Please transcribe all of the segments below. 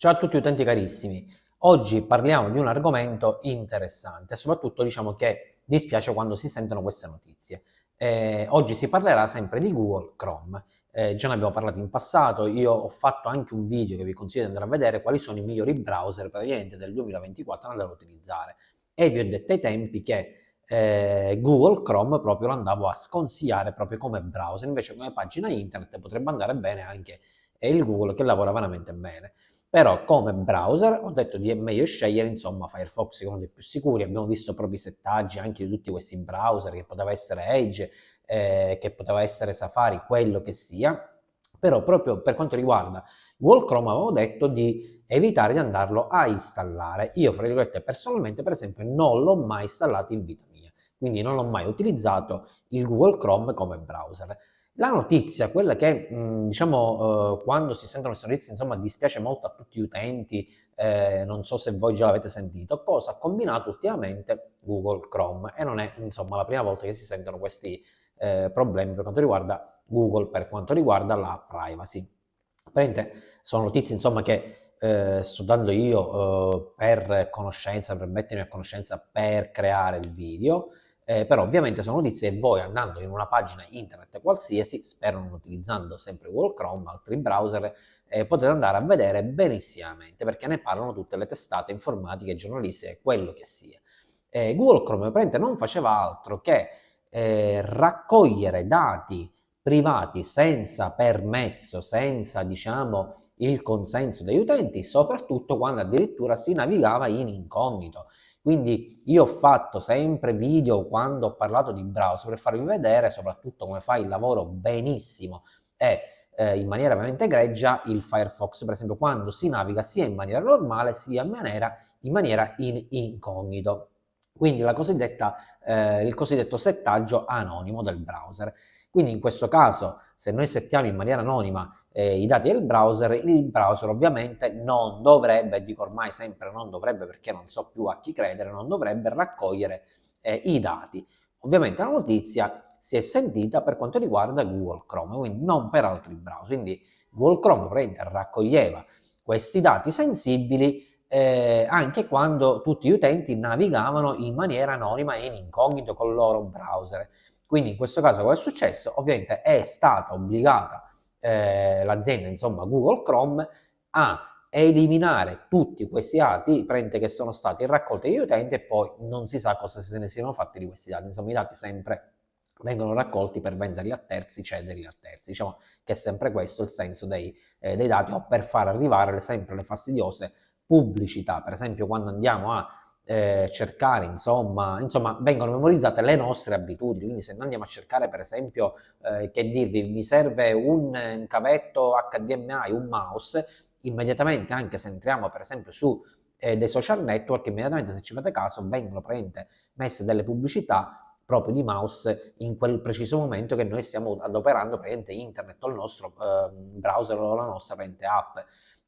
Ciao a tutti utenti carissimi, oggi parliamo di un argomento interessante e soprattutto diciamo che dispiace quando si sentono queste notizie. Oggi si parlerà sempre di Google Chrome. Già ne abbiamo parlato in passato, io ho fatto anche un video che vi consiglio di andare a vedere quali sono i migliori browser praticamente del 2024 da andare a utilizzare, e vi ho detto ai tempi che Google Chrome proprio lo andavo a sconsigliare proprio come browser, invece come pagina internet potrebbe andare bene anche il Google, che lavora veramente bene. Però come browser ho detto di è meglio scegliere insomma Firefox, che è uno dei più sicuri. Abbiamo visto proprio i settaggi anche di tutti questi browser, che poteva essere Edge, che poteva essere Safari, quello che sia. Però proprio per quanto riguarda Google Chrome avevo detto di evitare di andarlo a installare. Io, fra virgolette, personalmente per esempio non l'ho mai installato in vita mia, quindi non ho mai utilizzato il Google Chrome come browser. La notizia, quella che diciamo, quando si sentono queste notizie, insomma, dispiace molto a tutti gli utenti, non so se voi già l'avete sentito, cosa ha combinato ultimamente Google Chrome, e non è insomma la prima volta che si sentono questi problemi per quanto riguarda Google, per quanto riguarda la privacy. Praticamente sono notizie insomma che sto dando io per conoscenza, per mettermi a conoscenza per creare il video. Però ovviamente sono notizie che voi, andando in una pagina internet qualsiasi, spero non utilizzando sempre Google Chrome, altri browser, potete andare a vedere benissimamente, perché ne parlano tutte le testate informatiche, giornalistiche, quello che sia. Google Chrome praticamente non faceva altro che raccogliere dati privati senza permesso, senza diciamo il consenso degli utenti, soprattutto quando addirittura si navigava in incognito. Quindi io ho fatto sempre video quando ho parlato di browser per farvi vedere soprattutto come fa il lavoro benissimo e in maniera veramente egregia il Firefox, per esempio, quando si naviga sia in maniera normale sia in maniera in incognito. Quindi il cosiddetto settaggio anonimo del browser. Quindi in questo caso, se noi settiamo in maniera anonima i dati del browser, il browser ovviamente non dovrebbe, dico ormai sempre non dovrebbe perché non so più a chi credere, non dovrebbe raccogliere i dati. Ovviamente la notizia si è sentita per quanto riguarda Google Chrome, quindi non per altri browser. Quindi Google Chrome praticamente raccoglieva questi dati sensibili anche quando tutti gli utenti navigavano in maniera anonima e in incognito col loro browser. Quindi in questo caso cosa è successo? Ovviamente è stata obbligata l'azienda, insomma Google Chrome, a eliminare tutti questi dati che sono stati raccolti dagli utenti, e poi non si sa cosa se ne siano fatti di questi dati. Insomma, i dati sempre vengono raccolti per venderli a terzi, cederli a terzi. Diciamo che è sempre questo il senso dei dati, o per far arrivare sempre le fastidiose pubblicità. Per esempio, quando andiamo a cercare, insomma, vengono memorizzate le nostre abitudini. Quindi se noi andiamo a cercare, per esempio, che dirvi, mi serve un cavetto HDMI, un mouse, immediatamente, anche se entriamo per esempio su dei social network, immediatamente, se ci fate caso, vengono praticamente messe delle pubblicità proprio di mouse in quel preciso momento che noi stiamo adoperando praticamente internet o il nostro browser o la nostra praticamente app.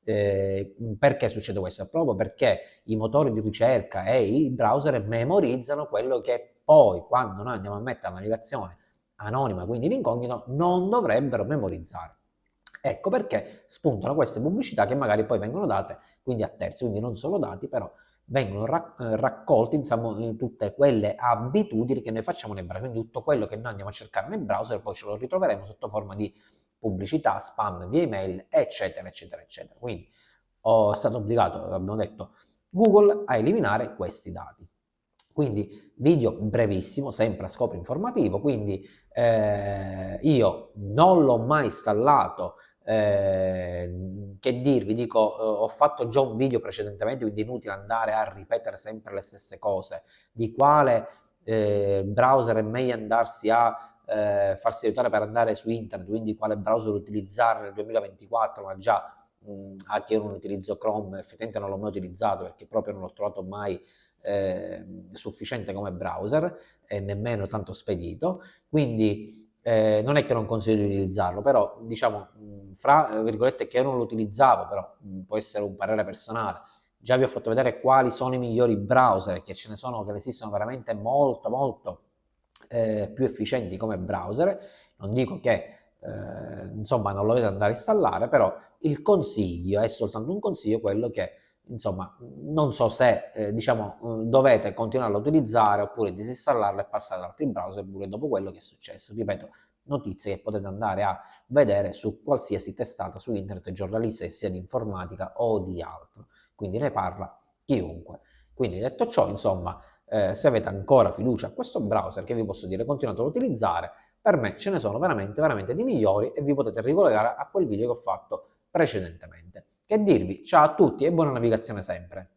Perché succede questo? Proprio perché i motori di ricerca e i browser memorizzano quello che poi, quando noi andiamo a mettere la navigazione anonima, quindi in incognito, non dovrebbero memorizzare. Ecco perché spuntano queste pubblicità che magari poi vengono date quindi a terzi, quindi non solo dati, però vengono raccolti insomma, in tutte quelle abitudini che noi facciamo nei browser, quindi tutto quello che noi andiamo a cercare nel browser poi ce lo ritroveremo sotto forma di pubblicità, spam via email, eccetera, eccetera, eccetera. Quindi è stato obbligato, abbiamo detto, Google a eliminare questi dati. Quindi video brevissimo, sempre a scopo informativo, quindi io non l'ho mai installato, che dirvi, dico, ho fatto già un video precedentemente, quindi è inutile andare a ripetere sempre le stesse cose, di quale browser è meglio andarsi a farsi aiutare per andare su internet, quindi quale browser utilizzare nel 2024, ma già anche io non utilizzo Chrome, effettivamente non l'ho mai utilizzato perché proprio non l'ho trovato mai sufficiente come browser e nemmeno tanto spedito, quindi non è che non consiglio di utilizzarlo, però diciamo fra virgolette che io non lo utilizzavo, però può essere un parere personale. Già vi ho fatto vedere quali sono i migliori browser, che ce ne sono, che ne esistono veramente molto molto più efficienti come browser. Non dico che insomma non lo dovete andare a installare, però il consiglio è soltanto un consiglio, quello che insomma non so se diciamo dovete continuare a utilizzare oppure disinstallarlo e passare ad altri browser pure dopo quello che è successo. Ripeto, notizie che potete andare a vedere su qualsiasi testata su internet giornalista, sia di informatica o di altro, quindi ne parla chiunque. Quindi detto ciò, insomma, se avete ancora fiducia a questo browser, che vi posso dire, continuate ad utilizzare, per me ce ne sono veramente, veramente di migliori e vi potete ricollegare a quel video che ho fatto precedentemente. Che dirvi, ciao a tutti e buona navigazione sempre!